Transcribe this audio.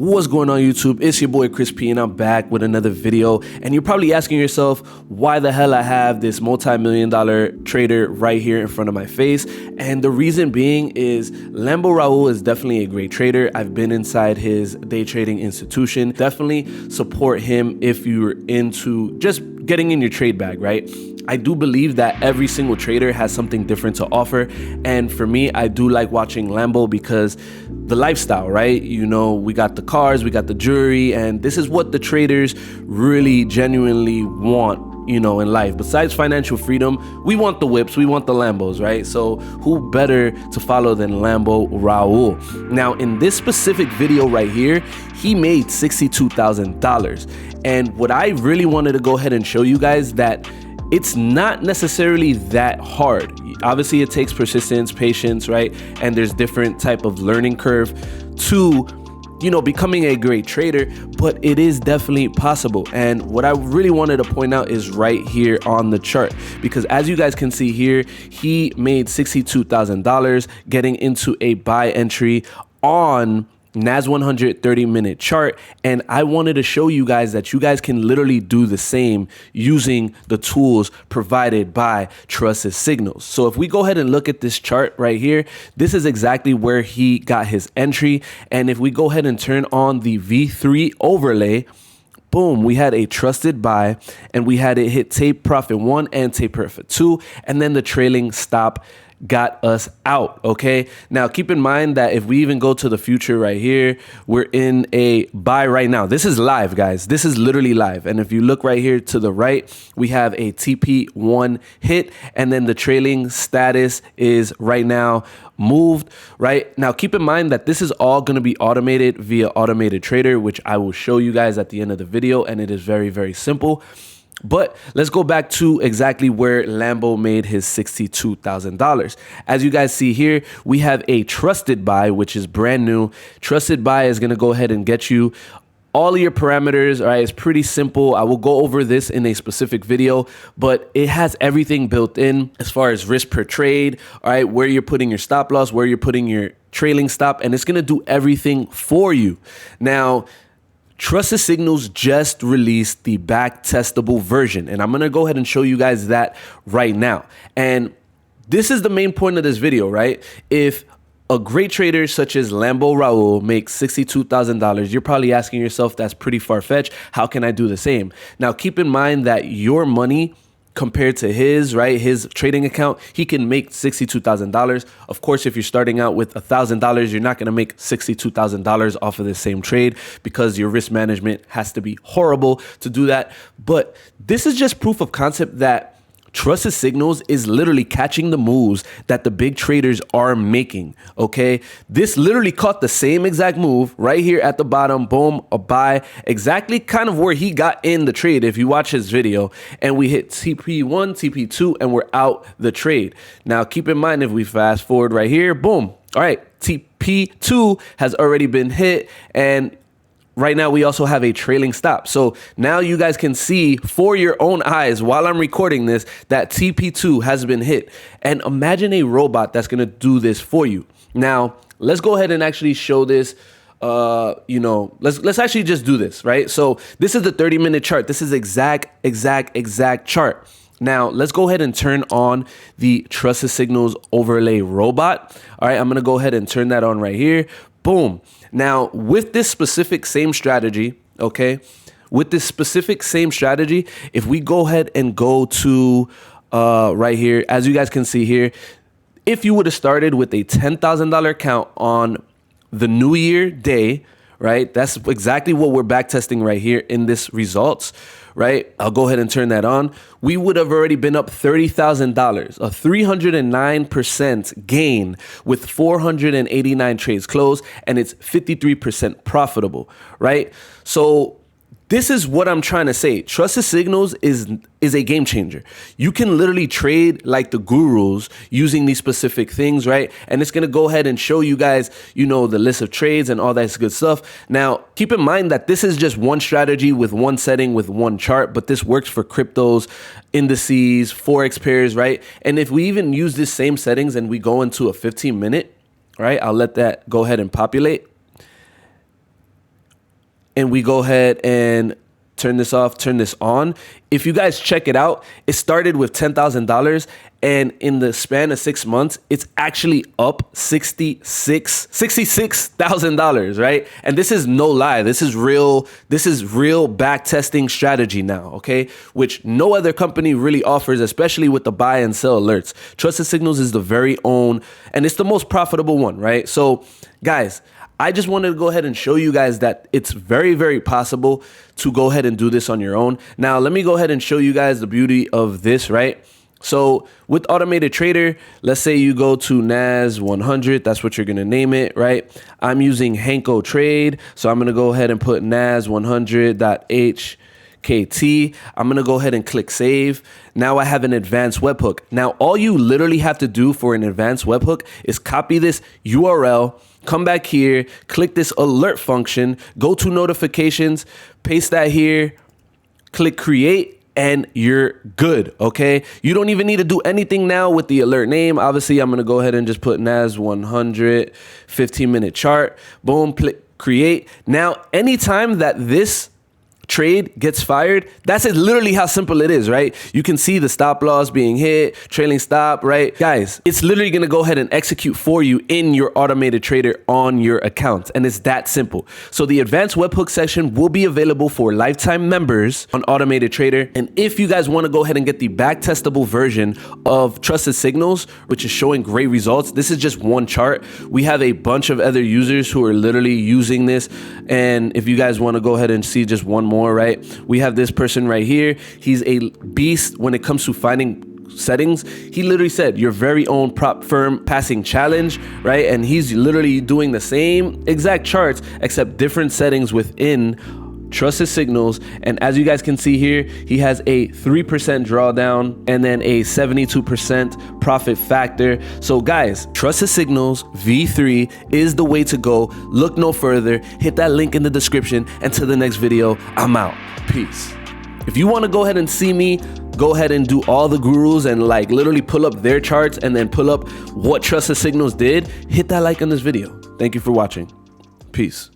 What's going on YouTube? It's your boy Chris P and I'm back with another video. And you're probably asking yourself why the hell I have this multi-million-dollar trader right here in front of my face. And the reason being is Lambo Raul is definitely a great trader. I've been inside his day trading institution. Definitely support him if you're into just getting in your trade bag, right? I do believe that every single trader has something different to offer. And for me, I do like watching Lambo because the lifestyle, right? You know, we got the cars, we got the jewelry, and this is what the traders really genuinely want, you know, in life. Besides financial freedom, we want the whips, we want the Lambos, right? So who better to follow than Lambo Raul? Now, in this specific video right here, he made $62,000. And what I really wanted to go ahead and show you guys that it's not necessarily that hard. Obviously, it takes persistence, patience, right? And there's different type of learning curve to, you know, becoming a great trader, but it is definitely possible. And what I really wanted to point out is right here on the chart, because as you guys can see here, he made $62,000 getting into a buy entry on NAS 100 30-minute chart. And I wanted to show you guys that you guys can literally do the same using the tools provided by Trusted Signals. So if we go ahead and look at this chart right here, this is exactly where he got his entry. And if we go ahead and turn on the V3 overlay, boom, we had a trusted buy and we had it hit take profit 1 and take profit 2, and then the trailing stop got us out. Okay, now keep in mind that if we even go to the future right here, we're in a buy right now. This is live, guys. This is literally live. And if you look right here to the right, we have a TP1 hit, and then the trailing status is right now moved. Right now, keep in mind that this is all going to be automated via Automated Trader, which I will show you guys at the end of the video, and it is very, very simple. But let's go back to exactly where Lambo made his $62,000. As you guys see here, we have a trusted buy, which is brand new. Trusted buy is going to go ahead and get you all of your parameters. All right, it's pretty simple. I will go over this in a specific video, but it has everything built in as far as risk per trade. All right, where you're putting your stop loss, where you're putting your trailing stop, and it's going to do everything for you. Now, Trusted Signals just released the back testable version, and I'm going to go ahead and show you guys that right now. And this is the main point of this video, right? If a great trader such as Lambo Raul makes $62,000, you're probably asking yourself, that's pretty far-fetched. How can I do the same? Now, keep in mind that your money compared to his, right, his trading account, he can make $62,000. Of course, if you're starting out with $1,000, you're not going to make $62,000 off of the same trade because your risk management has to be horrible to do that. But this is just proof of concept that Trusted Signals is literally catching the moves that the big traders are making, okay? This literally caught the same exact move right here at the bottom, boom, a buy, exactly kind of where he got in the trade if you watch his video, and we hit TP1, TP2, and we're out the trade. Now, keep in mind, if we fast forward right here, boom, all right, TP2 has already been hit, and right now, we also have a trailing stop. So now you guys can see for your own eyes while I'm recording this that TP2 has been hit. And imagine a robot that's going to do this for you. Now, let's go ahead and actually show this. You know, let's actually just do this, right? So this is the 30-minute chart. This is exact chart. Now, let's go ahead and turn on the Trusted Signals overlay robot. All right, I'm going to go ahead and turn that on right here. Boom. Now, with this specific same strategy, okay, with this specific same strategy, if we go ahead and go to right here, as you guys can see here, if you would have started with a $10,000 account on the New Year day, right, that's exactly what we're backtesting right here in this results, right? I'll go ahead and turn that on. We would have already been up $30,000, a 309% gain with 489 trades closed, and it's 53% profitable, right? So this is what I'm trying to say. Trusted Signals is a game changer. You can literally trade like the gurus using these specific things, right? And it's going to go ahead and show you guys, you know, the list of trades and all that good stuff. Now, keep in mind that this is just one strategy with one setting with one chart, but this works for cryptos, indices, Forex pairs, right? And if we even use this same settings and we go into a 15-minute, right? I'll let that go ahead and populate. and we go ahead and turn this off, turn this on. If you guys check it out, it started with $10,000, and in the span of 6 months, it's actually up $66,000, right? And this is no lie. This is real back testing strategy now, okay? Which no other company really offers, especially with the buy and sell alerts. Trusted Signals is the very own, and it's the most profitable one, right? So guys, I just wanted to go ahead and show you guys that it's very, very possible to go ahead and do this on your own. Now, let me go ahead and show you guys the beauty of this, right? So with Automated Trader, let's say you go to NAS 100, that's what you're gonna name it, right? I'm using Henko Trade, so I'm gonna go ahead and put NAS 100.HKT. I'm gonna go ahead and click save. Now I have an advanced webhook. Now all you literally have to do for an advanced webhook is copy this URL, come back here, click this alert function, go to notifications, paste that here, click create, and you're good, okay? You don't even need to do anything now with the alert name. Obviously, I'm gonna go ahead and just put NAS 100 15-minute chart, boom, click create. Now, anytime that this trade gets fired, that's literally how simple it is, right? You can see the stop loss being hit, trailing stop, right? Guys, it's literally gonna go ahead and execute for you in your Automated Trader on your account, and it's that simple. So the advanced webhook section will be available for lifetime members on Automated Trader, and if you guys wanna go ahead and get the back testable version of Trusted Signals, which is showing great results, this is just one chart. We have a bunch of other users who are literally using this, and if you guys wanna go ahead and see just one more, right? We have this person right here. He's a beast when it comes to finding settings. He literally said your very own prop firm passing challenge, right? And he's literally doing the same exact charts except different settings within Trusted Signals. And as you guys can see here, he has a 3% drawdown and then a 72% profit factor. So guys, Trusted Signals V3 is the way to go. Look no further. Hit that link in the description. And to the next video, I'm out. Peace. If you want to go ahead and see me go ahead and do all the gurus and like literally pull up their charts and then pull up what Trusted Signals did, hit that like on this video. Thank you for watching. Peace.